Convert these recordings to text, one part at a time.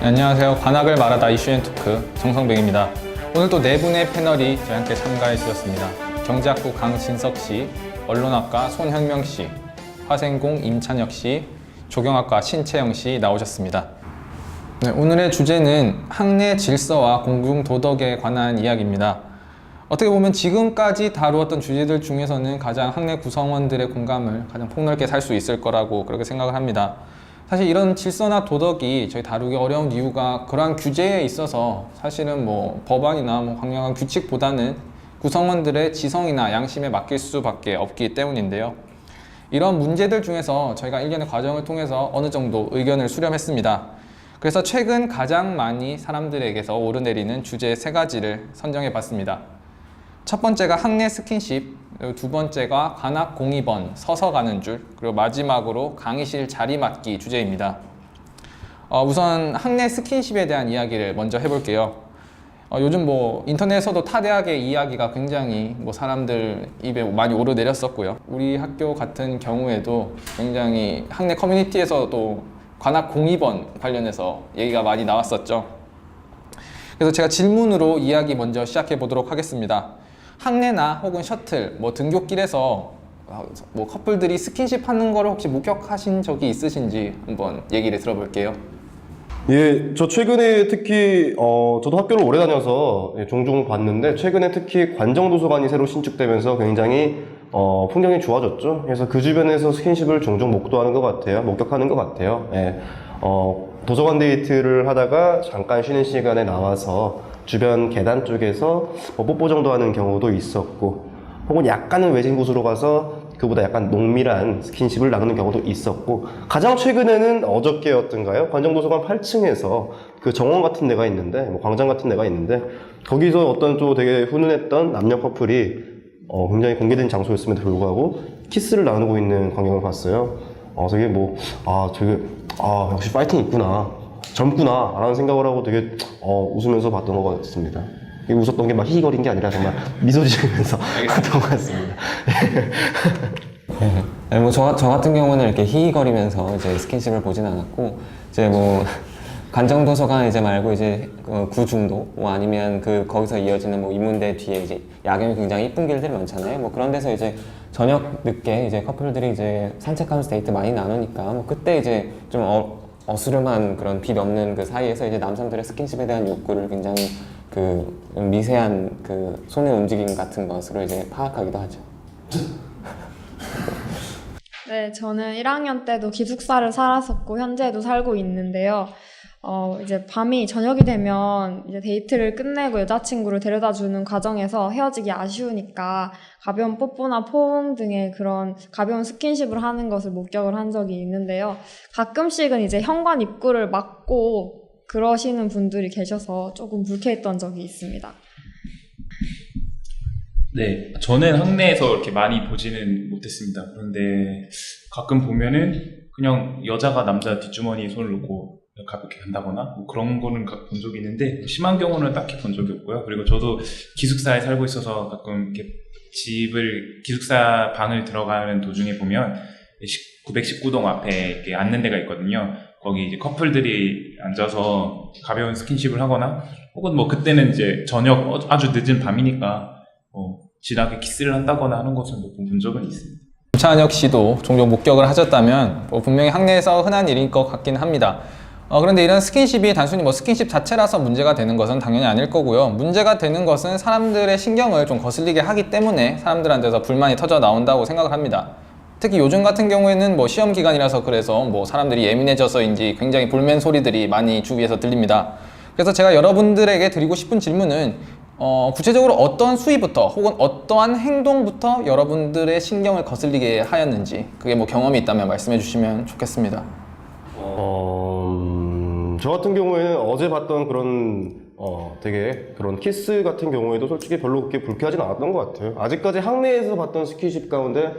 네, 안녕하세요. 관악을 말하다 이슈앤토크 정성백입니다. 오늘 또 네 분의 패널이 저희 함께 참가해 주셨습니다. 경제학부 강진석 씨, 언론학과 손현명 씨, 화생공 임찬혁 씨, 조경학과 신채영 씨 나오셨습니다. 네, 오늘의 주제는 학내 질서와 공중 도덕에 관한 이야기입니다. 어떻게 보면 지금까지 다루었던 주제들 중에서는 가장 학내 구성원들의 공감을 가장 폭넓게 살 수 있을 거라고 그렇게 생각을 합니다. 사실 이런 질서나 도덕이 저희 다루기 어려운 이유가 그러한 규제에 있어서 사실은 뭐 법안이나 강력한 규칙보다는 구성원들의 지성이나 양심에 맡길 수밖에 없기 때문인데요. 이런 문제들 중에서 저희가 일련의 과정을 통해서 어느 정도 의견을 수렴했습니다. 그래서 최근 가장 많이 사람들에게서 오르내리는 주제 3가지를 선정해 봤습니다. 첫 번째가 학내 스킨십, 그리고 두 번째가 관악 공입원, 서서 가는 줄, 그리고 마지막으로 강의실 자리 맡기 주제입니다. 우선 학내 스킨십에 대한 이야기를 먼저 해볼게요. 요즘 인터넷에서도 타 대학의 이야기가 굉장히 사람들 입에 많이 오르내렸었고요. 우리 학교 같은 경우에도 굉장히 학내 커뮤니티에서도 관악 공입원 관련해서 얘기가 많이 나왔었죠. 그래서 제가 질문으로 이야기 먼저 시작해 보도록 하겠습니다. 학내나 혹은 셔틀, 등굣길에서 커플들이 스킨십 하는 거를 혹시 목격하신 적이 있으신지 한번 얘기를 들어볼게요. 예, 저 최근에 특히 저도 학교를 오래 다녀서 종종 봤는데 최근에 특히 관정도서관이 새로 신축되면서 굉장히 풍경이 좋아졌죠. 그래서 그 주변에서 스킨십을 종종 목도하는 것 같아요. 목격하는 것 같아요. 예, 도서관 데이트를 하다가 잠깐 쉬는 시간에 나와서 주변 계단 쪽에서 뽀뽀 정도 하는 경우도 있었고, 혹은 약간은 외진 곳으로 가서 그보다 약간 농밀한 스킨십을 나누는 경우도 있었고, 가장 최근에는 어저께였던가요? 관정도서관 8층에서 그 정원 같은 데가 있는데, 광장 같은 데가 있는데, 거기서 어떤 좀 되게 훈훈했던 남녀 커플이 굉장히 공개된 장소였음에도 불구하고 키스를 나누고 있는 광경을 봤어요. 되게 역시 파이팅 있구나, 젊구나 라는 생각을 하고 되게 웃으면서 봤던 것 같습니다. 웃었던 게 막 히히거린 게 아니라 정말 미소 지으면서 봤던 것 같습니다. 네, 저 같은 경우는 이렇게 히히거리면서 이제 스킨십을 보진 않았고, 이제 관정도서관 이제 말고 이제 구중도 아니면 거기서 이어지는 인문대 뒤에 이제 야경이 굉장히 이쁜 길들이 많잖아요. 그런 데서 이제 저녁 늦게 이제 커플들이 이제 산책하면서 데이트 많이 나누니까 그때 이제 좀 어스름한 그런 빛 없는 그 사이에서 이제 남성들의 스킨십에 대한 욕구를 굉장히 미세한 손의 움직임 같은 것으로 이제 파악하기도 하죠. 네, 저는 1학년 때도 기숙사를 살았었고 현재도 살고 있는데요. 이제 저녁이 되면 이제 데이트를 끝내고 여자친구를 데려다 주는 과정에서 헤어지기 아쉬우니까 가벼운 뽀뽀나 포옹 등의 그런 가벼운 스킨십을 하는 것을 목격을 한 적이 있는데요. 가끔씩은 이제 현관 입구를 막고 그러시는 분들이 계셔서 조금 불쾌했던 적이 있습니다. 네, 저는 학내에서 이렇게 많이 보지는 못했습니다. 그런데 가끔 보면은 그냥 여자가 남자 뒷주머니에 손을 놓고 가볍게 간다거나 그런 거는 본 적이 있는데, 심한 경우는 딱히 본 적이 없고요. 그리고 저도 기숙사에 살고 있어서 가끔 이렇게 기숙사 방을 들어가는 도중에 보면 919동 앞에 이렇게 앉는 데가 있거든요. 거기 이제 커플들이 앉아서 가벼운 스킨십을 하거나, 혹은 그때는 이제 저녁 아주 늦은 밤이니까 진하게 키스를 한다거나 하는 것은 본 적은 있습니다. 임찬혁 씨도 종종 목격을 하셨다면 분명히 학내에서 흔한 일인 것 같긴 합니다. 그런데 이런 스킨십이 단순히 스킨십 자체라서 문제가 되는 것은 당연히 아닐 거고요. 문제가 되는 것은 사람들의 신경을 좀 거슬리게 하기 때문에 사람들한테서 불만이 터져 나온다고 생각을 합니다. 특히 요즘 같은 경우에는 시험 기간이라서 그래서 사람들이 예민해져서인지 굉장히 볼멘 소리들이 많이 주위에서 들립니다. 그래서 제가 여러분들에게 드리고 싶은 질문은 구체적으로 어떤 수위부터 혹은 어떠한 행동부터 여러분들의 신경을 거슬리게 하였는지, 그게 경험이 있다면 말씀해 주시면 좋겠습니다. 저 같은 경우에는 어제 봤던 되게 그런 키스 같은 경우에도 솔직히 별로 그렇게 불쾌하진 않았던 것 같아요. 아직까지 학내에서 봤던 스킨십 가운데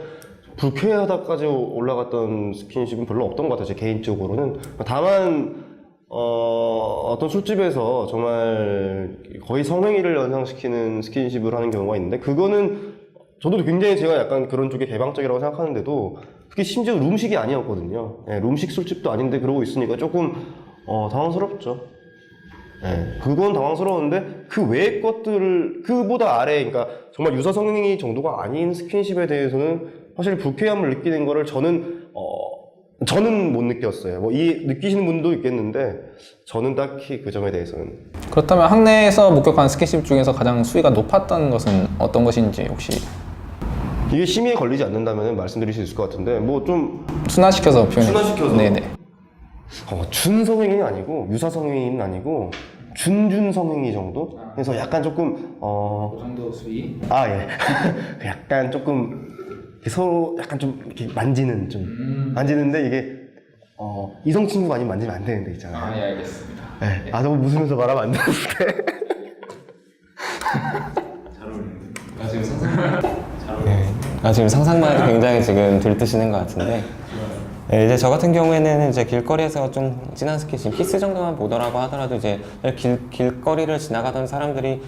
불쾌하다까지 올라갔던 스킨십은 별로 없던 것 같아요, 제 개인적으로는. 다만 어떤 술집에서 정말 거의 성행위를 연상시키는 스킨십을 하는 경우가 있는데, 그거는 저도 굉장히 제가 약간 그런 쪽에 개방적이라고 생각하는데도 그게 심지어 룸식이 아니었거든요. 예, 룸식 술집도 아닌데 그러고 있으니까 조금 당황스럽죠. 네, 그건 당황스러운데 그 외의 것들을 그보다 아래, 그러니까 정말 유사성행위 정도가 아닌 스킨십에 대해서는 사실 불쾌함을 느끼는 거를 저는 못 느꼈어요. 뭐 이 느끼시는 분도 있겠는데 저는 딱히 그 점에 대해서는. 그렇다면 학내에서 목격한 스킨십 중에서 가장 수위가 높았던 것은 어떤 것인지 혹시 이게 심의에 걸리지 않는다면 말씀드릴 수 있을 것 같은데 뭐 좀 순화시켜서 표현해 순화시켜서. 네네. 준성행위는 아니고 유사성행위는 아니고 준준성행위 정도? 그래서 약간 조금 그 정도 수위? 예. 약간 조금 이렇게 서로 약간 좀 이렇게 만지는 만지는데 이게 이성 친구가 아니면 만지면 안 되는 데 있잖아요. 예, 알겠습니다. 네. 너무 웃으면서 말하면 안 되는데. 지금 상상만 해도 굉장히 지금 들뜨시는 것 같은데 네, 이제 저 같은 경우에는 이제 길거리에서 좀 진한 스킨십, 키스 정도만 보더라고 하더라도 이제 길거리를 지나가던 사람들이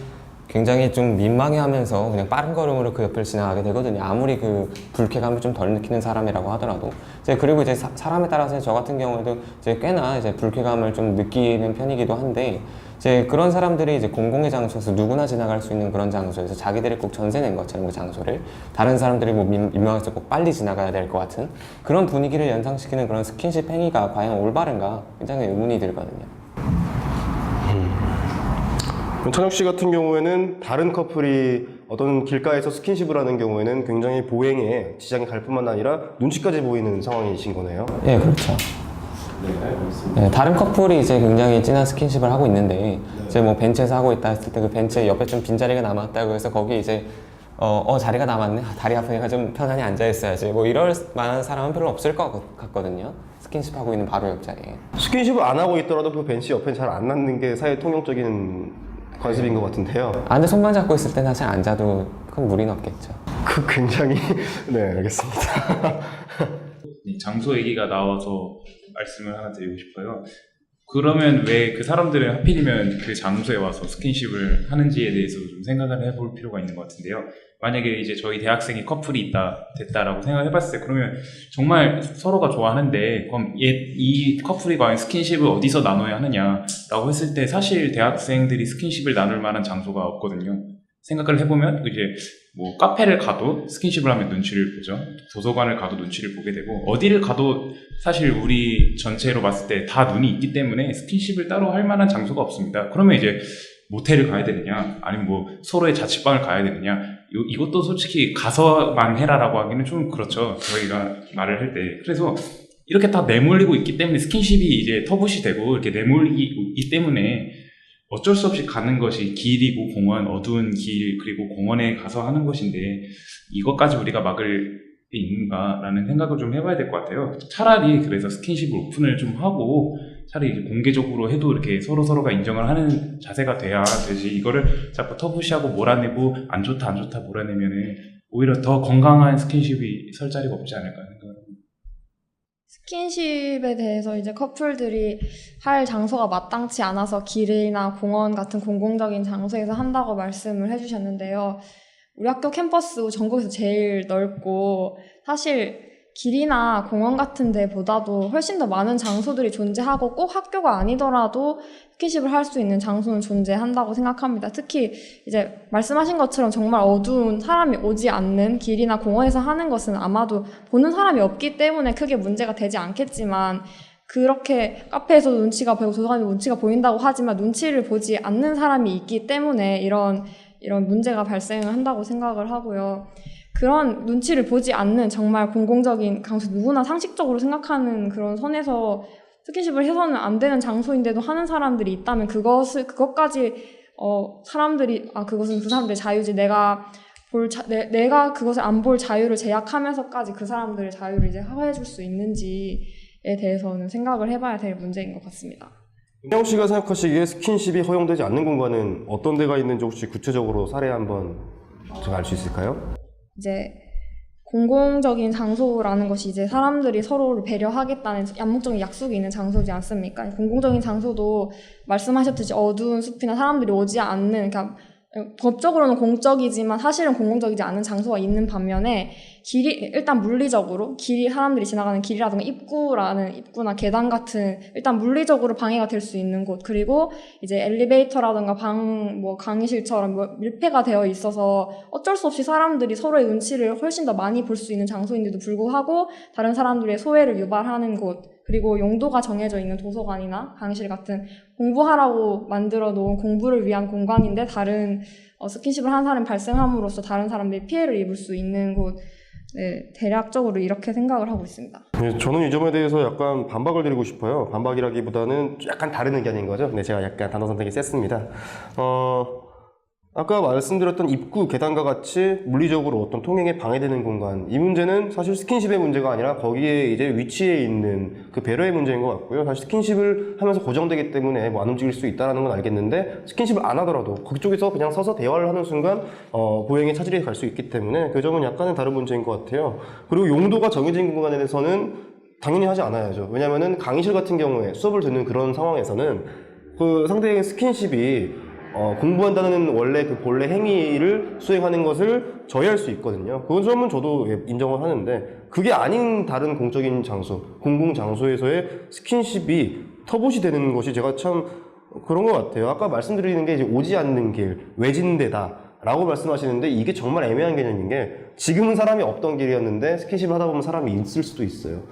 굉장히 좀 민망해하면서 그냥 빠른 걸음으로 그 옆을 지나가게 되거든요. 아무리 그 불쾌감을 좀 덜 느끼는 사람이라고 하더라도. 이제 그리고 이제 사람에 따라서 저 같은 경우에도 이제 꽤나 이제 불쾌감을 좀 느끼는 편이기도 한데 이제 그런 사람들이 이제 공공의 장소에서 누구나 지나갈 수 있는 그런 장소에서 자기들이 꼭 전세 낸 것처럼 그 장소를 다른 사람들이 뭐 민망해서 꼭 빨리 지나가야 될 것 같은 그런 분위기를 연상시키는 그런 스킨십 행위가 과연 올바른가 굉장히 의문이 들거든요. 찬혁 씨 같은 경우에는 다른 커플이 어떤 길가에서 스킨십을 하는 경우에는 굉장히 보행에 지장이 갈 뿐만 아니라 눈치까지 보이는 상황이신 거네요. 예, 그렇죠. 네, 다른 커플이 이제 굉장히 진한 스킨십을 하고 있는데 이제 뭐 벤치에서 하고 있다 했을 때 그 벤치에 옆에 좀 빈자리가 남았다고 해서 거기 이제 자리가 남았네? 다리 아프니까 좀 편안히 앉아있어야지 뭐 이럴 만한 사람은 별로 없을 것 같거든요. 스킨십 하고 있는 바로 옆자리에. 스킨십을 안 하고 있더라도 그 벤치 옆에 잘 안 앉는 게 사회 통용적인 관습인 것 같은데요. 근데 손만 잡고 있을 때는 사실 앉아도 큰 무리는 없겠죠. 그 굉장히 네, 알겠습니다. 장소 얘기가 나와서 말씀을 하나 드리고 싶어요. 그러면 왜 그 사람들은 하필이면 그 장소에 와서 스킨십을 하는지에 대해서 좀 생각을 해볼 필요가 있는 것 같은데요. 만약에 이제 저희 대학생이 커플이 됐다라고 생각을 해봤을 때 그러면 정말 서로가 좋아하는데 그럼 이 커플이 과연 스킨십을 어디서 나눠야 하느냐라고 했을 때 사실 대학생들이 스킨십을 나눌 만한 장소가 없거든요. 생각을 해보면 이제 뭐 카페를 가도 스킨십을 하면 눈치를 보죠. 도서관을 가도 눈치를 보게 되고 어디를 가도 사실 우리 전체로 봤을 때 다 눈이 있기 때문에 스킨십을 따로 할 만한 장소가 없습니다. 그러면 이제 모텔을 가야 되느냐 아니면 뭐 서로의 자취방을 가야 되느냐 이것도 솔직히 가서만 해라라고 하기는 좀 그렇죠. 저희가 말을 할 때. 그래서 이렇게 다 내몰리고 있기 때문에 스킨십이 이제 터부시 되고 이렇게 내몰리기 때문에 어쩔 수 없이 가는 것이 길이고 공원, 어두운 길 그리고 공원에 가서 하는 것인데 이것까지 우리가 막을 게 있는가라는 생각을 좀 해봐야 될 것 같아요. 차라리 그래서 스킨십을 오픈을 좀 하고 차라리 이제 공개적으로 해도 이렇게 서로가 인정을 하는 자세가 돼야 되지 이거를 자꾸 터부시하고 몰아내고 안 좋다 몰아내면은 오히려 더 건강한 스킨십이 설 자리가 없지 않을까 생각합니다. 스킨십에 대해서 이제 커플들이 할 장소가 마땅치 않아서 길이나 공원 같은 공공적인 장소에서 한다고 말씀을 해주셨는데요. 우리 학교 캠퍼스 전국에서 제일 넓고 사실 길이나 공원 같은 데보다도 훨씬 더 많은 장소들이 존재하고 꼭 학교가 아니더라도 스킨십을 할 수 있는 장소는 존재한다고 생각합니다. 특히 이제 말씀하신 것처럼 정말 어두운 사람이 오지 않는 길이나 공원에서 하는 것은 아마도 보는 사람이 없기 때문에 크게 문제가 되지 않겠지만 그렇게 카페에서도 눈치가 보이고 도서관에도 눈치가 보인다고 하지만 눈치를 보지 않는 사람이 있기 때문에 이런 문제가 발생을 한다고 생각을 하고요. 그런 눈치를 보지 않는 정말 공공적인 장소, 누구나 상식적으로 생각하는 그런 선에서 스킨십을 해서는 안 되는 장소인데도 하는 사람들이 있다면 그것까지 사람들이 그것은 그 사람들의 자유지 내가 그것을 안 볼 자유를 제약하면서까지 그 사람들의 자유를 이제 허해줄 수 있는지에 대해서는 생각을 해봐야 될 문제인 것 같습니다. 김영 씨가 생각하시기에 스킨십이 허용되지 않는 공간은 어떤 데가 있는지 혹시 구체적으로 사례 한번 제가 알 수 있을까요? 이제 공공적인 장소라는 것이 이제 사람들이 서로를 배려하겠다는 암묵적인 약속이 있는 장소지 않습니까? 공공적인 장소도 말씀하셨듯이 어두운 숲이나 사람들이 오지 않는, 그러니까 법적으로는 공적이지만 사실은 공공적이지 않은 장소가 있는 반면에 일단 물리적으로 사람들이 지나가는 길이라든가 입구나 계단 같은 일단 물리적으로 방해가 될 수 있는 곳, 그리고 이제 엘리베이터라든가 강의실처럼 밀폐가 되어 있어서 어쩔 수 없이 사람들이 서로의 눈치를 훨씬 더 많이 볼 수 있는 장소인데도 불구하고 다른 사람들의 소외를 유발하는 곳, 그리고 용도가 정해져 있는 도서관이나 강의실 같은 공부하라고 만들어 놓은 공부를 위한 공간인데 다른 스킨십을 하는 사람이 발생함으로써 다른 사람들이 피해를 입을 수 있는 곳, 네, 대략적으로 이렇게 생각을 하고 있습니다. 네, 저는 이 점에 대해서 약간 반박을 드리고 싶어요. 반박이라기보다는 약간 다른 의견인 거죠. 네, 제가 약간 단어 선택이 셌습니다. 아까 말씀드렸던 입구, 계단과 같이 물리적으로 어떤 통행에 방해되는 공간, 이 문제는 사실 스킨십의 문제가 아니라 거기에 이제 위치해 있는 그 배려의 문제인 것 같고요. 사실 스킨십을 하면서 고정되기 때문에 안 움직일 수 있다는 건 알겠는데, 스킨십을 안 하더라도 그쪽에서 그냥 서서 대화를 하는 순간 보행에 차질이 갈 수 있기 때문에 그 점은 약간은 다른 문제인 것 같아요. 그리고 용도가 정해진 공간에 대해서는 당연히 하지 않아야죠. 왜냐면은 강의실 같은 경우에 수업을 듣는 그런 상황에서는 그 상대의 스킨십이 공부한다는 원래 그 본래 행위를 수행하는 것을 저해할 수 있거든요. 그 점은 저도 인정을 하는데, 그게 아닌 다른 공적인 장소, 공공장소에서의 스킨십이 터부시 되는 것이 제가 참 그런 것 같아요. 아까 말씀드리는 게 이제 오지 않는 길, 외진데다 라고 말씀하시는데, 이게 정말 애매한 개념인 게, 지금은 사람이 없던 길이었는데 스킨십을 하다 보면 사람이 있을 수도 있어요.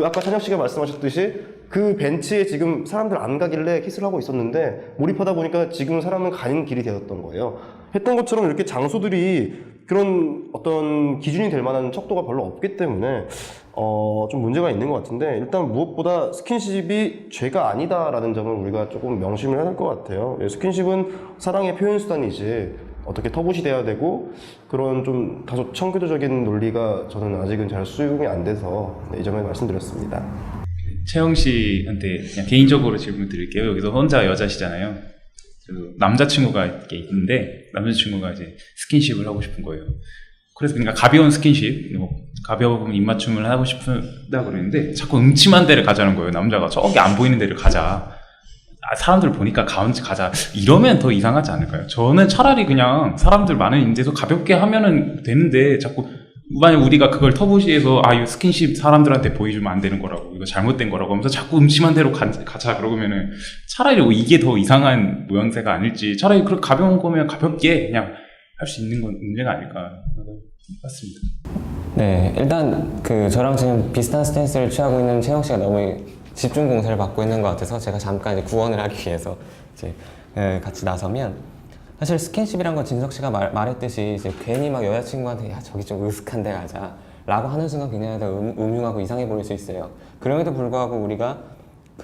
아까 찬혁 씨가 말씀하셨듯이 그 벤치에 지금 사람들 안 가길래 키스를 하고 있었는데 몰입하다 보니까 지금은 사람은 가는 길이 되었던 거예요. 했던 것처럼 이렇게 장소들이 그런 어떤 기준이 될 만한 척도가 별로 없기 때문에 좀 문제가 있는 것 같은데, 일단 무엇보다 스킨십이 죄가 아니다라는 점을 우리가 조금 명심을 해야 될 것 같아요. 스킨십은 사랑의 표현 수단이지 어떻게 터부시 돼야 되고, 그런 좀 다소 청교도적인 논리가 저는 아직은 잘 수용이 안 돼서 이 점에 말씀드렸습니다. 채영 씨한테 그냥 개인적으로 질문 드릴게요. 여기서 혼자 여자시잖아요. 그 남자친구가 이렇게 있는데 남자친구가 이제 스킨십을 하고 싶은 거예요. 그래서 그러니까 가벼운 스킨십, 가벼운 입맞춤을 하고 싶다 그러는데 자꾸 음침한 데를 가자는 거예요. 남자가 저기 안 보이는 데를 가자. 사람들 보니까 가자. 이러면 더 이상하지 않을까요? 저는 차라리 그냥 사람들 많은 인데서 가볍게 하면은 되는데, 자꾸 만약 우리가 그걸 터부시해서 이 스킨십 사람들한테 보여주면 안 되는 거라고, 이거 잘못된 거라고 하면서 자꾸 음침한 데로 가자 그러면은 차라리 이게 더 이상한 모양새가 아닐지, 차라리 그렇게 가벼운 거면 가볍게 그냥 할 수 있는 건 문제가 아닐까 싶습니다. 네, 일단 저랑 지금 비슷한 스탠스를 취하고 있는 채영 씨가 너무 집중 공세를 받고 있는 것 같아서 제가 잠깐 이제 구원을 하기 위해서 이제 같이 나서면, 사실 스킨십이란 건 진석 씨가 말했듯이 이제 괜히 막 여자친구한테 야 저기 좀 으슥한 데 가자 라고 하는 순간 굉장히 다 음흉하고 이상해 보일 수 있어요. 그럼에도 불구하고 우리가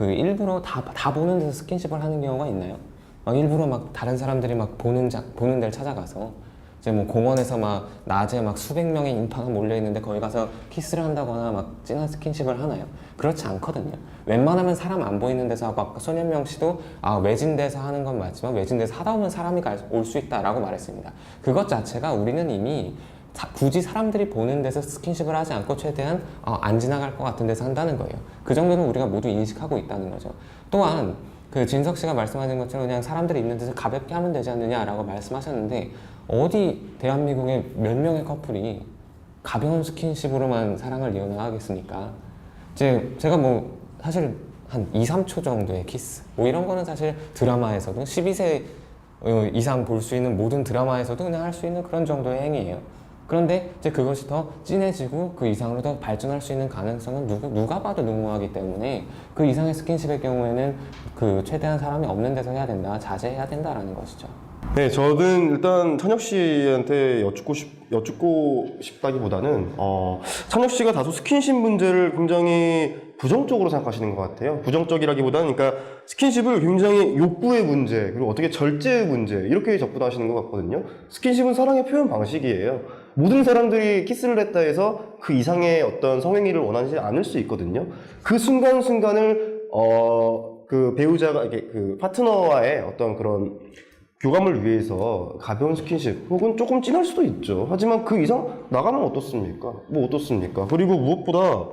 일부러 다 보는 데서 스킨십을 하는 경우가 있나요? 막 일부러 막 다른 사람들이 막 보는 데를 찾아가서 이제 뭐 공원에서 막 낮에 막 수백 명의 인파가 몰려 있는데 거기 가서 키스를 한다거나 막 진한 스킨십을 하나요? 그렇지 않거든요. 웬만하면 사람 안 보이는 데서 하고, 아까 손현명 씨도 외진 데서 하는 건 맞지만 외진 데서 하다 보면 사람이 올 수 있다라고 말했습니다. 그것 자체가 우리는 이미 굳이 사람들이 보는 데서 스킨십을 하지 않고 최대한 안 지나갈 것 같은 데서 한다는 거예요. 그 정도는 우리가 모두 인식하고 있다는 거죠. 또한 진석 씨가 말씀하신 것처럼 그냥 사람들이 있는 데서 가볍게 하면 되지 않느냐라고 말씀하셨는데, 어디 대한민국의 몇 명의 커플이 가벼운 스킨십으로만 사랑을 이어나가겠습니까? 제가 사실 한 2, 3초 정도의 키스 이런 거는 사실 드라마에서도 12세 이상 볼 수 있는 모든 드라마에서도 그냥 할 수 있는 그런 정도의 행위예요. 그런데 이제 그것이 더 진해지고 그 이상으로 더 발전할 수 있는 가능성은 누가 봐도 능무하기 때문에 그 이상의 스킨십의 경우에는 최대한 사람이 없는 데서 해야 된다, 자제해야 된다라는 것이죠. 네, 저는 일단 찬혁 씨한테 여쭙고 싶다기보다는 찬혁 씨가 다소 스킨십 문제를 굉장히 부정적으로 생각하시는 것 같아요. 부정적이라기보다는 그러니까 스킨십을 굉장히 욕구의 문제, 그리고 어떻게 절제의 문제, 이렇게 접근하시는 것 같거든요. 스킨십은 사랑의 표현 방식이에요. 모든 사람들이 키스를 했다 해서 그 이상의 어떤 성행위를 원하지 않을 수 있거든요. 그 순간순간을 그 배우자가 이렇게 파트너와의 어떤 그런 교감을 위해서 가벼운 스킨십 혹은 조금 진할 수도 있죠. 하지만 그 이상 나가면 어떻습니까? 어떻습니까? 그리고 무엇보다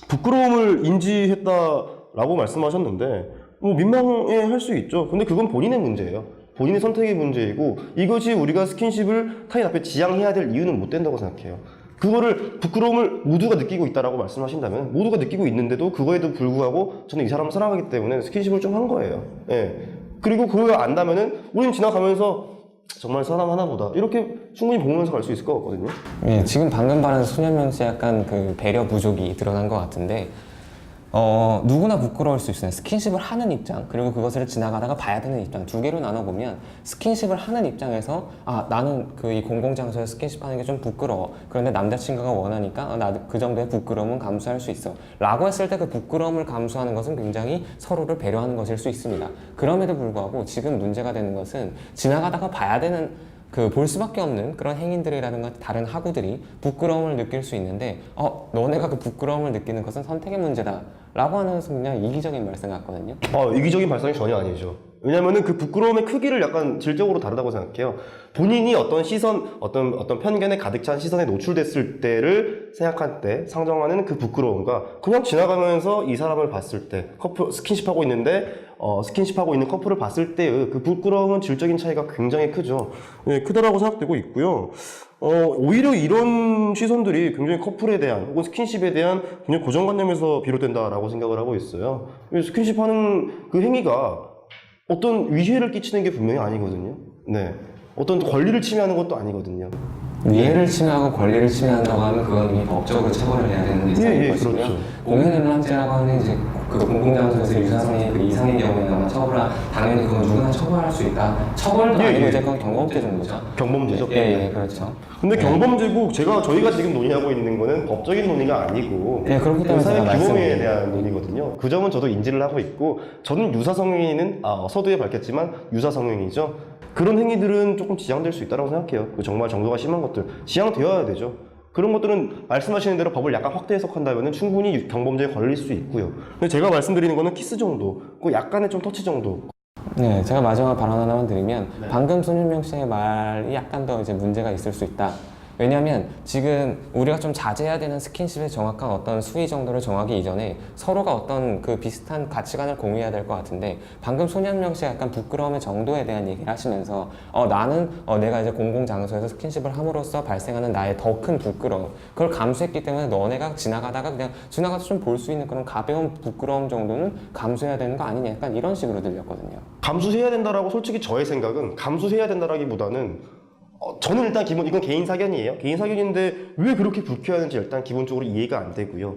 부끄러움을 인지했다라고 말씀하셨는데 민망해 할 수 있죠. 근데 그건 본인의 문제예요. 본인의 선택의 문제이고, 이것이 우리가 스킨십을 타인 앞에 지양해야 될 이유는 못 된다고 생각해요. 그거를 부끄러움을 모두가 느끼고 있다라고 말씀하신다면 모두가 느끼고 있는데도 그거에도 불구하고 저는 이 사람을 사랑하기 때문에 스킨십을 좀 한 거예요. 예. 그리고 그걸 안다면은 우린 지나가면서 정말 사람하나 보다 이렇게 충분히 보면서 갈 수 있을 것 같거든요. 예, 지금 방금 말한 소년명 씨 약간 그 배려 부족이 드러난 것 같은데 누구나 부끄러울 수 있어요. 스킨십을 하는 입장 그리고 그것을 지나가다가 봐야 되는 입장 두 개로 나눠보면 스킨십을 하는 입장에서 나는 그 이 공공장소에서 스킨십하는 게 좀 부끄러워. 그런데 남자친구가 원하니까 나 그 정도의 부끄러움은 감수할 수 있어 라고 했을 때 그 부끄러움을 감수하는 것은 굉장히 서로를 배려하는 것일 수 있습니다. 그럼에도 불구하고 지금 문제가 되는 것은 지나가다가 봐야 되는 볼 수밖에 없는 그런 행인들이라든가 다른 학우들이 부끄러움을 느낄 수 있는데 너네가 그 부끄러움을 느끼는 것은 선택의 문제다 라고 하는 것은 그냥 이기적인 말씀 같거든요. 이기적인 발상이 전혀 아니죠. 왜냐면은 그 부끄러움의 크기를 약간 질적으로 다르다고 생각해요. 본인이 어떤 시선, 어떤 편견에 가득 찬 시선에 노출됐을 때를 생각할 때 상정하는 그 부끄러움과 그냥 지나가면서 이 사람을 봤을 때 스킨십하고 있는 커플을 봤을 때의 그 부끄러움은 질적인 차이가 굉장히 크죠. 네, 크다라고 생각되고 있고요. 오히려 이런 시선들이 굉장히 커플에 대한 혹은 스킨십에 대한 굉장히 고정관념에서 비롯된다라고 생각을 하고 있어요. 스킨십하는 그 행위가 어떤 위해를 끼치는 게 분명히 아니거든요. 네, 어떤 권리를 침해하는 것도 아니거든요. 위해를 침해하고 권리를 침해한다고 하면 그건 이미 법적으로 처벌을 해야 되는 대상인 것이고요. 그렇죠. 공연음란죄라고 하는 이제 그 공공장소에서 유사성이 그 이상의 경우에는 아마 당연히 그건 누구나 처벌할 수 있다. 처벌도 아니고 이제 그건 경범죄 정도죠. 경범죄죠. 예, 그렇죠. 근데 경범죄고 저희가 지금 논의하고 있는 거는 법적인 논의가 아니고 예, 그렇기 때문에 사회 제가 규범에 대한 논의거든요. 그 점은 저도 인지를 하고 있고 저는 유사성행위는 서두에 밝혔지만 유사성행위죠. 그런 행위들은 조금 지양될 수 있다고 생각해요. 정말 정도가 심한 것들 지양되어야 되죠. 그런 것들은 말씀하시는 대로 법을 약간 확대 해석한다면 충분히 경범죄에 걸릴 수 있고요. 근데 제가 말씀드리는 거는 키스 정도, 그 약간의 좀 터치 정도. 네, 제가 마지막 발언 하나만 드리면 방금 손윤명 씨의 말이 약간 더 이제 문제가 있을 수 있다. 왜냐하면 지금 우리가 좀 자제해야 되는 스킨십의 정확한 어떤 수위 정도를 정하기 이전에 서로가 어떤 그 비슷한 가치관을 공유해야 될 것 같은데 방금 손현명 씨가 약간 부끄러움의 정도에 대한 얘기를 하시면서 나는 내가 이제 공공장소에서 스킨십을 함으로써 발생하는 나의 더 큰 부끄러움 그걸 감수했기 때문에 너네가 지나가다가 그냥 지나가서 좀 볼 수 있는 그런 가벼운 부끄러움 정도는 감수해야 되는 거 아니냐 약간 이런 식으로 들렸거든요. 감수해야 된다라고 솔직히 저의 생각은 감수해야 된다라기보다는 저는 일단 이건 개인 사견이에요. 개인 사견인데 왜 그렇게 불쾌하는지 일단 기본적으로 이해가 안 되고요.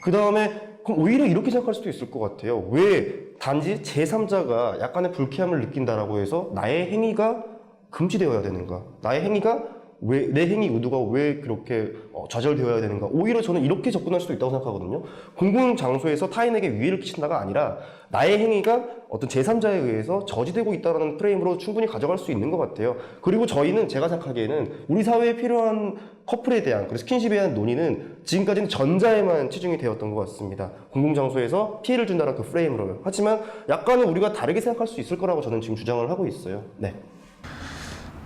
그 다음에 그럼 오히려 이렇게 생각할 수도 있을 것 같아요. 왜 단지 제3자가 약간의 불쾌함을 느낀다라고 해서 나의 행위가 금지되어야 되는가? 나의 행위가 내 행위 의도가 왜 그렇게 좌절되어야 되는가? 오히려 저는 이렇게 접근할 수도 있다고 생각하거든요. 공공장소에서 타인에게 위해를 끼친다가 아니라 나의 행위가 어떤 제3자에 의해서 저지되고 있다는 프레임으로 충분히 가져갈 수 있는 것 같아요. 그리고 제가 생각하기에는 우리 사회에 필요한 커플에 대한 그리고 스킨십에 대한 논의는 지금까지는 전자에만 치중이 되었던 것 같습니다. 공공장소에서 피해를 준다는 그 프레임으로요. 하지만 약간은 우리가 다르게 생각할 수 있을 거라고 저는 지금 주장을 하고 있어요.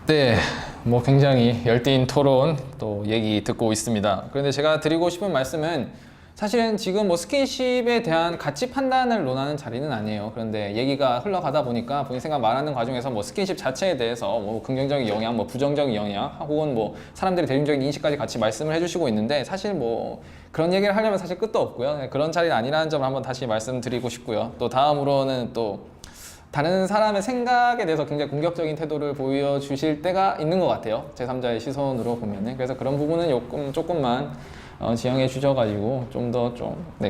네, 굉장히 열띤 토론 또 얘기 듣고 있습니다. 그런데 제가 드리고 싶은 말씀은 사실은 지금 스킨십에 대한 가치 판단을 논하는 자리는 아니에요. 그런데 얘기가 흘러가다 보니까 본인 생각 말하는 과정에서 스킨십 자체에 대해서 긍정적인 영향, 부정적인 영향, 혹은 사람들의 대중적인 인식까지 같이 말씀을 해주시고 있는데 사실 그런 얘기를 하려면 사실 끝도 없고요. 네, 그런 자리는 아니라는 점을 한번 다시 말씀드리고 싶고요. 또 다음으로는 또 다른 사람의 생각에 대해서 굉장히 공격적인 태도를 보여주실 때가 있는 것 같아요. 제3자의 시선으로 보면은. 그래서 그런 부분은 조금만 지양해 주셔가지고 좀 더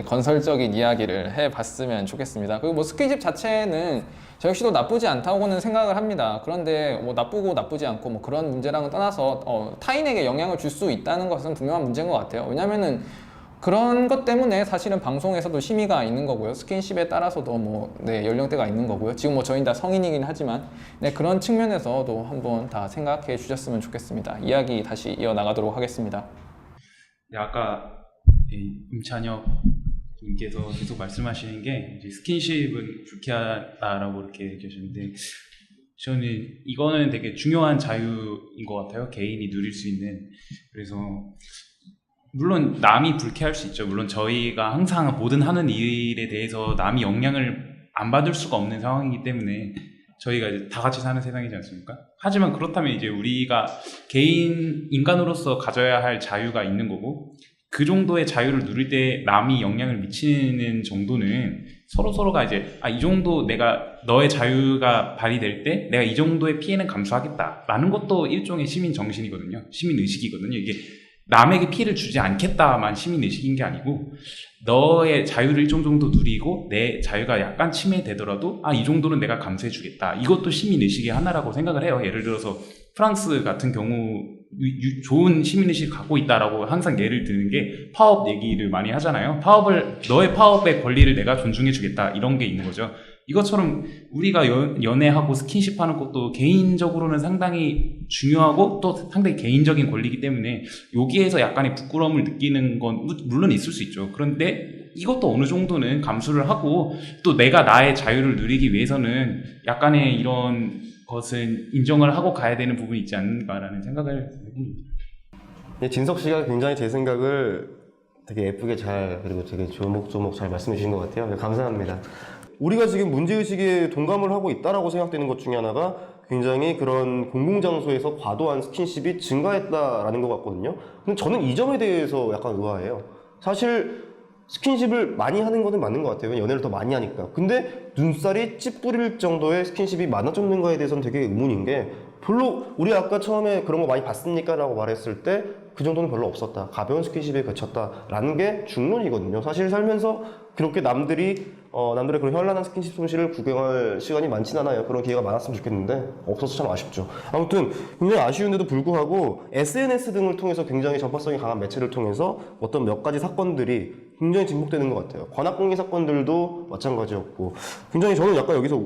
건설적인 이야기를 해봤으면 좋겠습니다. 그리고 스킨십 자체는 저 역시도 나쁘지 않다고는 생각을 합니다. 그런데 나쁘고 나쁘지 않고 그런 문제랑은 떠나서 타인에게 영향을 줄 수 있다는 것은 분명한 문제인 것 같아요. 왜냐면은 그런 것 때문에 사실은 방송에서도 심의가 있는 거고요. 스킨십에 따라서도 연령대가 있는 거고요. 지금 저희는 다 성인이긴 하지만 그런 측면에서도 한번 다 생각해 주셨으면 좋겠습니다. 이야기 다시 이어나가도록 하겠습니다. 네, 아까 임찬혁 님께서 계속 말씀하시는 게 이제 스킨십은 불쾌하다라고 이렇게 얘기하셨는데 저는 이거는 되게 중요한 자유인 것 같아요. 개인이 누릴 수 있는. 그래서 물론 남이 불쾌할 수 있죠. 물론 저희가 항상 모든 하는 일에 대해서 남이 영향을 안 받을 수가 없는 상황이기 때문에 저희가 이제 다 같이 사는 세상이지 않습니까? 하지만 그렇다면 이제 우리가 개인 인간으로서 가져야 할 자유가 있는 거고, 그 정도의 자유를 누릴 때 남이 영향을 미치는 정도는 서로가 이제 이 정도 너의 자유가 발휘될 때 내가 이 정도의 피해는 감수하겠다라는 것도 일종의 시민 정신이거든요. 시민 의식이거든요. 이게 남에게 피해를 주지 않겠다만 시민 의식인 게 아니고, 너의 자유를 일정 정도 누리고 내 자유가 약간 침해되더라도 이 정도는 내가 감수해 주겠다. 이것도 시민 의식의 하나라고 생각을 해요. 예를 들어서 프랑스 같은 경우 좋은 시민의식을 갖고 있다라고 항상 예를 드는 게 파업 얘기를 많이 하잖아요. 너의 파업의 권리를 내가 존중해 주겠다, 이런 게 있는 거죠. 이것처럼 우리가 연애하고 스킨십하는 것도 개인적으로는 상당히 중요하고 또 상당히 개인적인 권리이기 때문에 여기에서 약간의 부끄러움을 느끼는 건 물론 있을 수 있죠. 그런데 이것도 어느 정도는 감수를 하고, 또 내가 나의 자유를 누리기 위해서는 약간의 이런 것은 인정을 하고 가야 되는 부분이 있지 않는가라는 생각을 해봅니다. 진석 씨가 굉장히 제 생각을 되게 예쁘게 그리고 되게 조목조목 잘 말씀해 주신 것 같아요. 감사합니다. 우리가 지금 문제의식에 동감을 하고 있다라고 생각되는 것 중에 하나가 굉장히 그런 공공장소에서 과도한 스킨십이 증가했다라는 것 같거든요. 근데 저는 이 점에 대해서 약간 의아해요. 사실 스킨십을 많이 하는 것은 맞는 것 같아요. 연애를 더 많이 하니까. 근데 눈살이 찌푸릴 정도의 스킨십이 많아졌는가에 대해서는 되게 의문인 게, 별로 우리 아까 처음에 그런 거 많이 봤습니까? 라고 말했을 때 그 정도는 별로 없었다. 가벼운 스킨십에 그쳤다. 라는 게 중론이거든요. 사실 살면서 그렇게 남들의 그런 현란한 스킨십 솜씨를 구경할 시간이 많진 않아요. 그런 기회가 많았으면 좋겠는데 없어서 참 아쉽죠. 아무튼 굉장히 아쉬운데도 불구하고 SNS 등을 통해서 굉장히 전파성이 강한 매체를 통해서 어떤 몇 가지 사건들이 굉장히 증폭되는 것 같아요. 관악공인 사건들도 마찬가지였고, 굉장히 저는 약간 여기서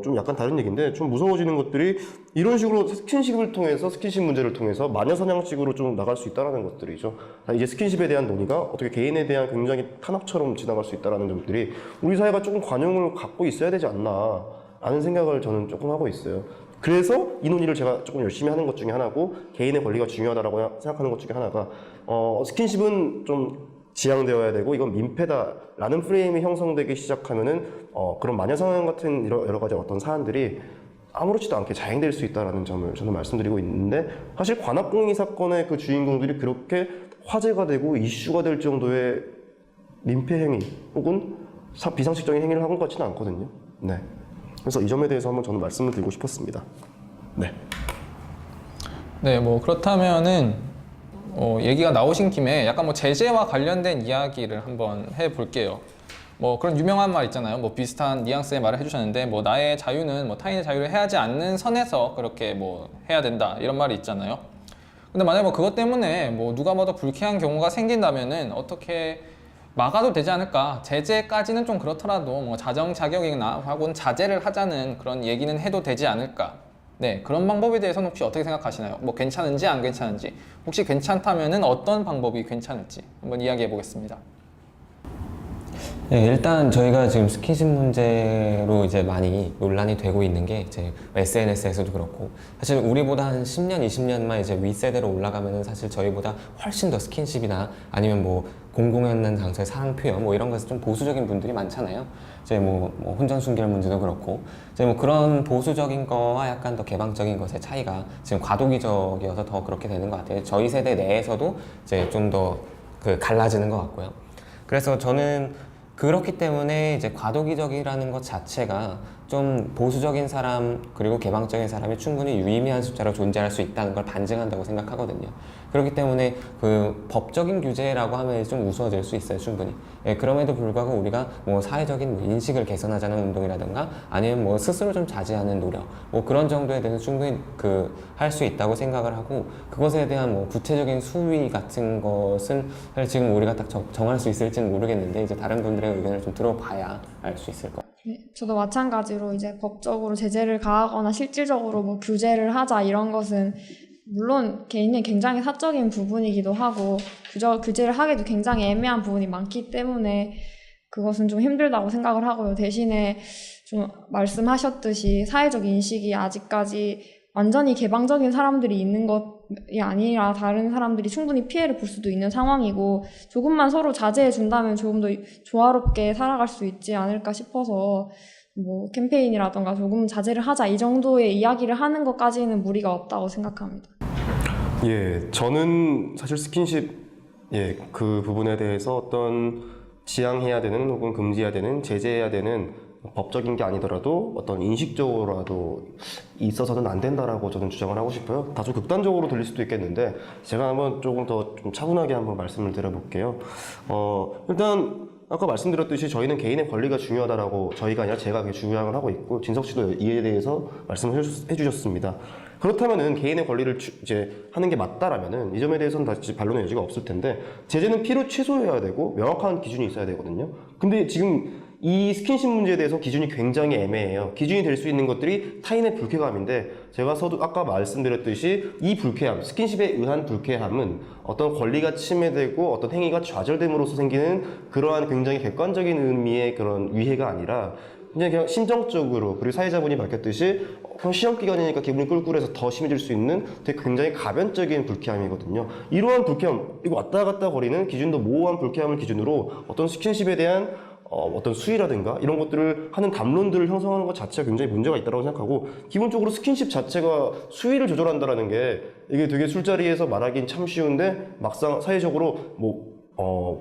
좀 약간 다른 얘기인데 좀 무서워지는 것들이 이런 식으로 스킨십 문제를 통해서 마녀사냥식으로 좀 나갈 수 있다는 것들이죠. 이제 스킨십에 대한 논의가 어떻게 개인에 대한 굉장히 탄압처럼 지나갈 수 있다는 점들이 우리 사회가 조금 관용을 갖고 있어야 되지 않나 라는 생각을 저는 조금 하고 있어요. 그래서 이 논의를 제가 조금 열심히 하는 것 중에 하나고, 개인의 권리가 중요하다고 생각하는 것 중에 하나가 스킨십은 좀 지양되어야 되고 이건 민폐다라는 프레임이 형성되기 시작하면은 그런 마녀사냥 같은 여러 가지 어떤 사안들이 아무렇지도 않게 자행될 수 있다는 점을 저는 말씀드리고 있는데, 사실 관악공인 사건의 그 주인공들이 그렇게 화제가 되고 이슈가 될 정도의 민폐 행위 혹은 비상식적인 행위를 한 것 같지는 않거든요. 네. 그래서 이 점에 대해서 한번 저는 말씀을 드리고 싶었습니다. 네. 네, 뭐 그렇다면은 얘기가 나오신 김에 약간 뭐 제재와 관련된 이야기를 한번 해볼게요. 뭐 그런 유명한 말 있잖아요. 뭐 비슷한 뉘앙스의 말을 해주셨는데, 뭐 나의 자유는 뭐 타인의 자유를 해하지 않는 선에서 그렇게 뭐 해야 된다, 이런 말이 있잖아요. 근데 만약에 뭐 그것 때문에 뭐 누가 봐도 불쾌한 경우가 생긴다면은 어떻게 막아도 되지 않을까? 제재까지는 좀 그렇더라도 뭐 자정자격이나 혹은 자제를 하자는 그런 얘기는 해도 되지 않을까? 네, 그런 방법에 대해서는 혹시 어떻게 생각하시나요? 뭐 괜찮은지 안 괜찮은지, 혹시 괜찮다면은 어떤 방법이 괜찮을지 한번 이야기해 보겠습니다. 네, 일단 저희가 지금 스킨십 문제로 이제 많이 논란이 되고 있는 게 이제 SNS에서도 그렇고, 사실 우리보다 한 10년, 20년만 이제 윗세대로 올라가면은 사실 저희보다 훨씬 더 스킨십이나 아니면 뭐 공공연한 장소의 사랑 표현 뭐 이런 것에 좀 보수적인 분들이 많잖아요. 이제 뭐 혼전 순결 문제도 그렇고, 이제 뭐 그런 보수적인 거와 약간 더 개방적인 것의 차이가 지금 과도기적이어서 더 그렇게 되는 것 같아요. 저희 세대 내에서도 이제 좀 더 갈라지는 것 같고요. 그래서 저는 그렇기 때문에 이제 과도기적이라는 것 자체가 좀 보수적인 사람 그리고 개방적인 사람이 충분히 유의미한 숫자로 존재할 수 있다는 걸 반증한다고 생각하거든요. 그렇기 때문에 그 법적인 규제라고 하면 좀 우스워질 수 있어요, 충분히. 예, 그럼에도 불구하고 우리가 뭐 사회적인 인식을 개선하자는 운동이라든가 아니면 뭐 스스로 좀 자제하는 노력, 뭐 그런 정도에 대해서 충분히 할 수 있다고 생각을 하고, 그것에 대한 뭐 구체적인 수위 같은 것은 사실 지금 우리가 딱 정할 수 있을지는 모르겠는데, 이제 다른 분들의 의견을 좀 들어봐야 알 수 있을 것 같아요. 네, 저도 마찬가지로 이제 법적으로 제재를 가하거나 실질적으로 뭐 규제를 하자 이런 것은 물론 개인의 굉장히 사적인 부분이기도 하고 규제를 하기도 굉장히 애매한 부분이 많기 때문에 그것은 좀 힘들다고 생각을 하고요. 대신에 좀 말씀하셨듯이 사회적 인식이 아직까지 완전히 개방적인 사람들이 있는 것이 아니라 다른 사람들이 충분히 피해를 볼 수도 있는 상황이고, 조금만 서로 자제해 준다면 조금 더 조화롭게 살아갈 수 있지 않을까 싶어서 뭐 캠페인이라던가 조금 자제를 하자 이 정도의 이야기를 하는 것까지는 무리가 없다고 생각합니다. 예, 저는 사실 스킨십, 예, 그 부분에 대해서 어떤 지양해야 되는 혹은 금지해야 되는, 제재해야 되는 법적인 게 아니더라도 어떤 인식적으로라도 있어서는 안 된다라고 저는 주장을 하고 싶어요. 다소 극단적으로 들릴 수도 있겠는데 제가 한번 조금 더 좀 차분하게 한번 말씀을 드려볼게요. 일단 아까 말씀드렸듯이 저희는 개인의 권리가 중요하다라고 저희가 아니라 제가 그렇게 주장을 하고 있고 진석 씨도 이에 대해서 말씀을 해주셨습니다. 그렇다면은 개인의 권리를 이제 하는 게 맞다라면은 이 점에 대해서는 다시 반론의 여지가 없을 텐데 제재는 필요 최소여야 되고 명확한 기준이 있어야 되거든요. 근데 지금 이 스킨십 문제에 대해서 기준이 굉장히 애매해요. 기준이 될 수 있는 것들이 타인의 불쾌감인데 제가 아까 말씀드렸듯이 이 불쾌함, 스킨십에 의한 불쾌함은 어떤 권리가 침해되고 어떤 행위가 좌절됨으로써 생기는 그러한 굉장히 객관적인 의미의 그런 위해가 아니라 그냥 심정적으로, 그리고 사회자분이 밝혔듯이 시험 기간이니까 기분이 꿀꿀해서 더 심해질 수 있는 되게 굉장히 가변적인 불쾌함이거든요. 이러한 불쾌함, 이거 왔다 갔다 거리는 기준도 모호한 불쾌함을 기준으로 어떤 스킨십에 대한 어떤 수위라든가 이런 것들을 하는 담론들을 형성하는 것 자체가 굉장히 문제가 있다고 생각하고, 기본적으로 스킨십 자체가 수위를 조절한다라는 게 이게 되게 술자리에서 말하기는 참 쉬운데 막상 사회적으로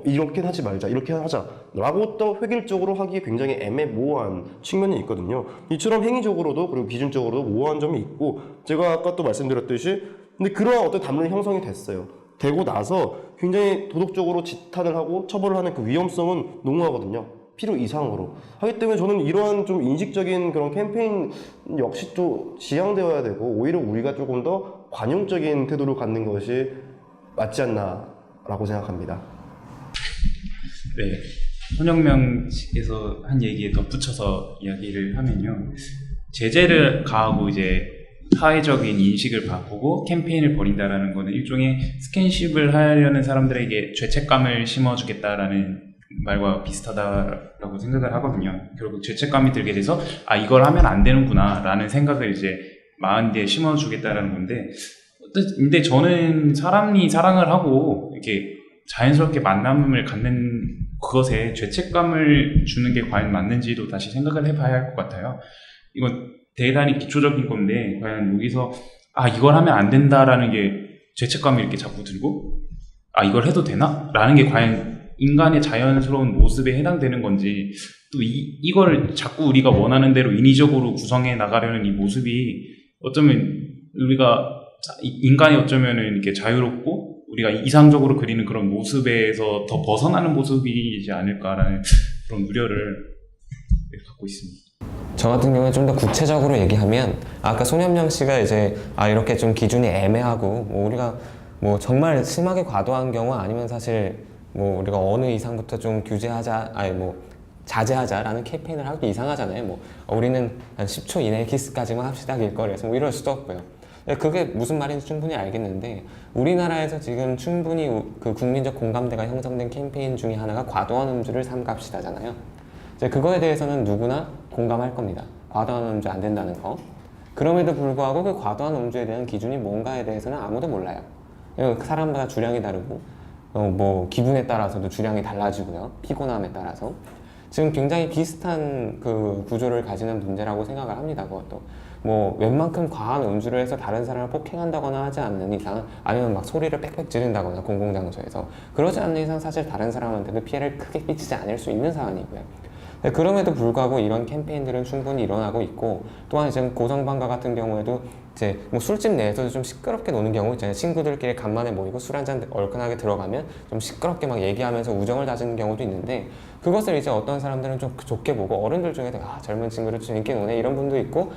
이렇게 하지 말자, 이렇게 하자 라고 또 획일적으로 하기에 굉장히 애매모호한 측면이 있거든요. 이처럼 행위적으로도 그리고 기준적으로도 모호한 점이 있고, 제가 아까 또 말씀드렸듯이 근데 그러한 어떤 담론이 형성이 되고 나서 굉장히 도덕적으로 지탄을 하고 처벌을 하는 그 위험성은 농후하거든요. 필요 이상으로 하기 때문에 저는 이러한 좀 인식적인 그런 캠페인 역시 또 지양되어야 되고, 오히려 우리가 조금 더 관용적인 태도를 갖는 것이 맞지 않나라고 생각합니다. 네, 손혁명 씨께서 한 얘기에 덧붙여서 이야기를 하면요, 제재를 가하고 이제 사회적인 인식을 바꾸고 캠페인을 벌인다라는 거는 일종의 스킨십을 하려는 사람들에게 죄책감을 심어주겠다라는 말과 비슷하다라고 생각을 하거든요. 결국 죄책감이 들게 돼서 이걸 하면 안 되는구나 라는 생각을 이제 마음에 심어주겠다라는 건데, 근데 저는 사람이 사랑을 하고 이렇게 자연스럽게 만남을 갖는 그것에 죄책감을 주는 게 과연 맞는지도 다시 생각을 해봐야 할 것 같아요. 이건 대단히 기초적인 건데 과연 여기서 이걸 하면 안 된다라는 게 죄책감이 이렇게 자꾸 들고 이걸 해도 되나? 라는 게 과연 인간의 자연스러운 모습에 해당되는 건지, 또 이걸 자꾸 우리가 원하는 대로 인위적으로 구성해 나가려는 이 모습이 어쩌면 우리가 인간이 어쩌면 이렇게 자유롭고 우리가 이상적으로 그리는 그런 모습에서 더 벗어나는 모습이지 않을까라는 그런 우려를 갖고 있습니다. 저 같은 경우는 좀 더 구체적으로 얘기하면 아까 손현명 씨가 이제 이렇게 좀 기준이 애매하고 우리가 정말 심하게 과도한 경우 아니면 사실 우리가 어느 이상부터 좀 규제하자 자제하자라는 캠페인을 하기 이상하잖아요. 우리는 한 10초 이내에 키스까지만 합시다 길거리에서 이럴 수도 없고요. 그게 무슨 말인지 충분히 알겠는데, 우리나라에서 지금 충분히 그 국민적 공감대가 형성된 캠페인 중에 하나가 과도한 음주를 삼갑시다잖아요. 이제 그거에 대해서는 누구나 공감할 겁니다. 과도한 음주 안 된다는 거. 그럼에도 불구하고 그 과도한 음주에 대한 기준이 뭔가에 대해서는 아무도 몰라요. 사람마다 주량이 다르고 기분에 따라서도 주량이 달라지고요. 피곤함에 따라서. 지금 굉장히 비슷한 그 구조를 가지는 문제라고 생각을 합니다. 그것도 웬만큼 과한 음주를 해서 다른 사람을 폭행한다거나 하지 않는 이상, 아니면 막 소리를 빽빽 지른다거나 공공장소에서 그러지 않는 이상 사실 다른 사람한테도 피해를 크게 끼치지 않을 수 있는 사안이고요. 그럼에도 불구하고 이런 캠페인들은 충분히 일어나고 있고, 또한 지금 고성방가 같은 경우에도 이제 술집 내에서도 좀 시끄럽게 노는 경우 있잖아요. 친구들끼리 간만에 모이고 술 한잔 얼큰하게 들어가면 좀 시끄럽게 막 얘기하면서 우정을 다지는 경우도 있는데, 그것을 이제 어떤 사람들은 좀 좋게 보고, 어른들 중에도 젊은 친구를 재밌게 노네 이런 분도 있고,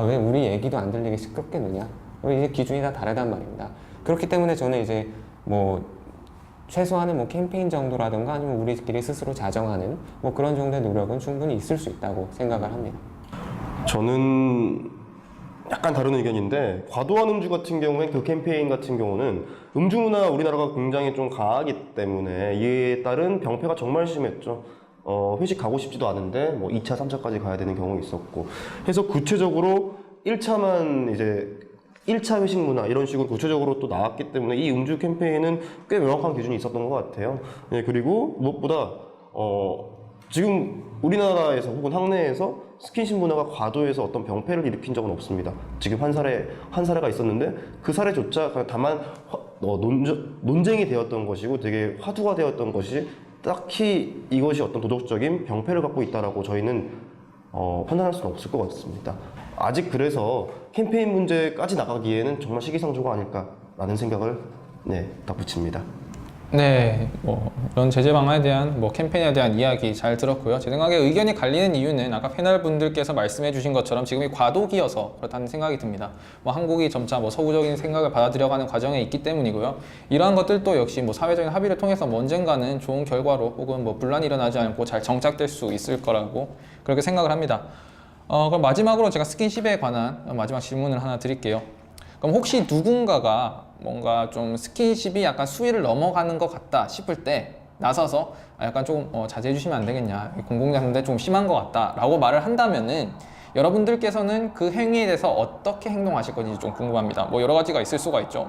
왜 우리 얘기도 안 들리게 시끄럽게 노냐, 이제 기준이 다 다르단 말입니다. 그렇기 때문에 저는 이제 최소한은 캠페인 정도라든가 아니면 우리끼리 스스로 자정하는 그런 정도의 노력은 충분히 있을 수 있다고 생각을 합니다. 저는 약간 다른 의견인데, 과도한 음주 같은 경우에 그 캠페인 같은 경우는 음주 문화 우리나라가 굉장히 좀 강하기 때문에 이에 따른 병폐가 정말 심했죠. 회식 가고 싶지도 않은데 2차, 3차까지 가야 되는 경우 있었고 해서 구체적으로 1차만 이제 1차 회식 문화 이런 식으로 구체적으로 또 나왔기 때문에 이 음주 캠페인은 꽤 명확한 기준이 있었던 것 같아요. 그리고 무엇보다 지금 우리나라에서 혹은 학내에서 스킨십 문화가 과도해서 어떤 병폐를 일으킨 적은 없습니다. 지금 한 사례가 있었는데 그 사례조차 그냥 다만 논쟁이 되었던 것이고 되게 화두가 되었던 것이 딱히 이것이 어떤 도덕적인 병폐를 갖고 있다라고 저희는 판단할 수는 없을 것 같습니다. 아직 그래서 캠페인 문제까지 나가기에는 정말 시기상조가 아닐까라는 생각을 덧붙입니다. 네, 뭐 이런 제재 방안에 대한 캠페인에 대한 이야기 잘 들었고요. 제 생각에 의견이 갈리는 이유는 아까 패널 분들께서 말씀해주신 것처럼 지금이 과도기여서 그렇다는 생각이 듭니다. 한국이 점차 서구적인 생각을 받아들여가는 과정에 있기 때문이고요. 이러한 것들도 역시 사회적인 합의를 통해서 언젠가는 좋은 결과로 혹은 분란이 일어나지 않고 잘 정착될 수 있을 거라고 그렇게 생각을 합니다. 그럼 마지막으로 제가 스킨십에 관한 마지막 질문을 하나 드릴게요. 그럼 혹시 누군가가 뭔가 좀 스킨십이 약간 수위를 넘어가는 것 같다 싶을 때 나서서 약간 조금 자제해 주시면 안 되겠냐, 공공장소인데 좀 심한 것 같다 라고 말을 한다면은 여러분들께서는 그 행위에 대해서 어떻게 행동하실 건지 좀 궁금합니다. 여러 가지가 있을 수가 있죠.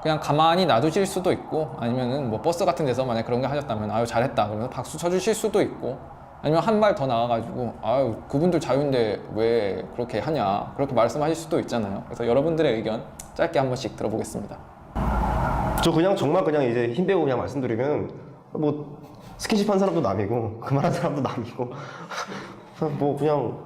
그냥 가만히 놔두실 수도 있고, 아니면은 버스 같은 데서 만약 그런 게 하셨다면 아유 잘했다 그러면서 박수 쳐주실 수도 있고, 아니면 한 발 더 나가가지고 아유 그분들 자유인데 왜 그렇게 하냐 그렇게 말씀하실 수도 있잖아요. 그래서 여러분들의 의견 짧게 한 번씩 들어보겠습니다. 저 정말 이제 힘 빼고 그냥 말씀드리면 스킨십 한 사람도 남이고 그만한 사람도 남이고 그냥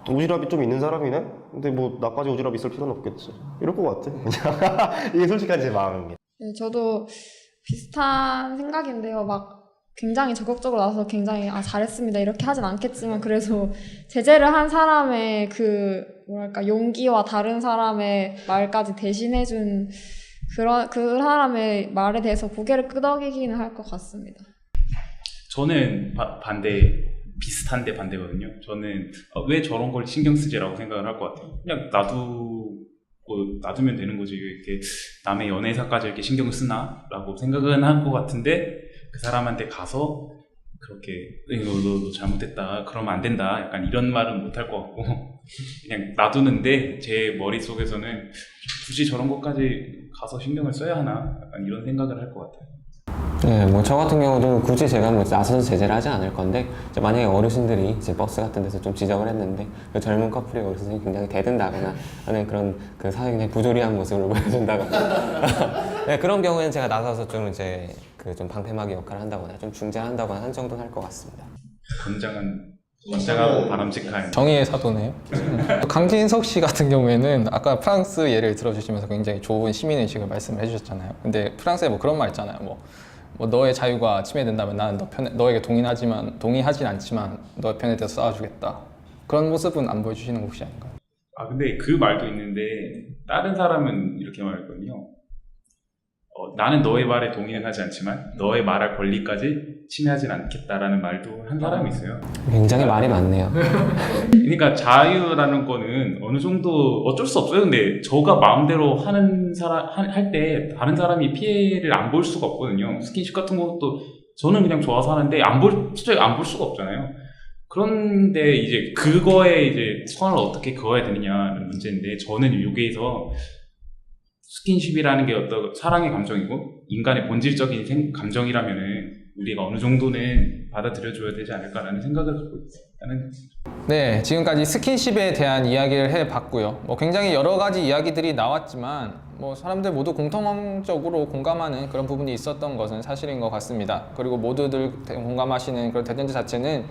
오지랖이 좀 있는 사람이네? 근데 나까지 오지랖 있을 필요는 없겠지 이럴 것 같아. 그냥 이게 솔직한 제 마음입니다. 네, 저도 비슷한 생각인데요. 굉장히 적극적으로 나서 굉장히 잘했습니다 이렇게 하진 않겠지만, 그래도 제재를 한 사람의 용기와 다른 사람의 말까지 대신해준 그 사람의 말에 대해서 고개를 끄덕이기는 할 것 같습니다. 저는 비슷한데 반대거든요. 저는 왜 저런 걸 신경 쓰지라고 생각을 할 것 같아요. 그냥 놔두면 되는 거지. 이렇게 남의 연애사까지 이렇게 신경을 쓰나? 라고 생각은 할 것 같은데, 그 사람한테 가서 그렇게 너 잘못했다 그러면 안 된다 약간 이런 말은 못 할 것 같고 그냥 놔두는데 제 머릿속에서는 굳이 저런 것까지 가서 신경을 써야 하나 약간 이런 생각을 할 것 같아요. 네, 저 같은 경우도 굳이 제가 나서서 제재를 하지 않을 건데, 만약에 어르신들이 이제 버스 같은 데서 좀 지적을 했는데 그 젊은 커플의 어르신이 굉장히 대든다거나 하는 그런 사회에 굉장히 부조리한 모습을 보여준다거나 네, 그런 경우에는 제가 나서서 좀 이제 좀 방패막이 역할을 한다거나 좀 중재한다거나 한 정도는 할 것 같습니다. 건장하고 바람직한 정의의 사도네요. 강진석 씨 같은 경우에는 아까 프랑스 예를 들어주시면서 굉장히 좋은 시민의식을 말씀을 해주셨잖아요. 근데 프랑스에 그런 말 있잖아요. 너의 자유가 침해된다면 나는 너에게 동의하진 않지만 너의 편에 대해서 싸워주겠다. 그런 모습은 안 보여주시는 거 혹시 아닌가요? 근데 그 말도 있는데 다른 사람은 이렇게 말했거든요. 나는 너의 말에 동의는 하지 않지만 너의 말할 권리까지 침해하진 않겠다라는 말도 한 사람이 있어요. 굉장히 말이 많네요. 그러니까 자유라는 거는 어느 정도 어쩔 수 없어요. 근데 저가 마음대로 할 때 다른 사람이 피해를 안 볼 수가 없거든요. 스킨십 같은 것도 저는 그냥 좋아서 하는데 진짜 안 볼 수가 없잖아요. 그런데 이제 그거에 이제 선을 어떻게 그어야 되느냐는 문제인데, 저는 여기에서 스킨십이라는 게 어떤 사랑의 감정이고 인간의 본질적인 감정이라면은 우리가 어느 정도는 받아들여줘야 되지 않을까라는 생각을 갖고 있어요. 네, 지금까지 스킨십에 대한 이야기를 해봤고요. 굉장히 여러 가지 이야기들이 나왔지만 사람들 모두 공통적으로 공감하는 그런 부분이 있었던 것은 사실인 것 같습니다. 그리고 모두들 공감하시는 그런 대전제 자체는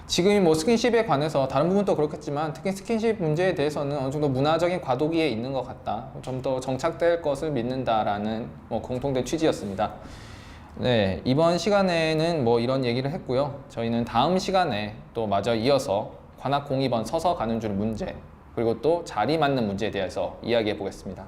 지금 스킨십에 관해서 다른 부분도 그렇겠지만 특히 스킨십 문제에 대해서는 어느 정도 문화적인 과도기에 있는 것 같다. 좀 더 정착될 것을 믿는다라는 공통된 취지였습니다. 네, 이번 시간에는 이런 얘기를 했고요. 저희는 다음 시간에 또 마저 이어서 관악 02번 서서 가는 줄 문제, 그리고 또 자리 맞는 문제에 대해서 이야기해 보겠습니다.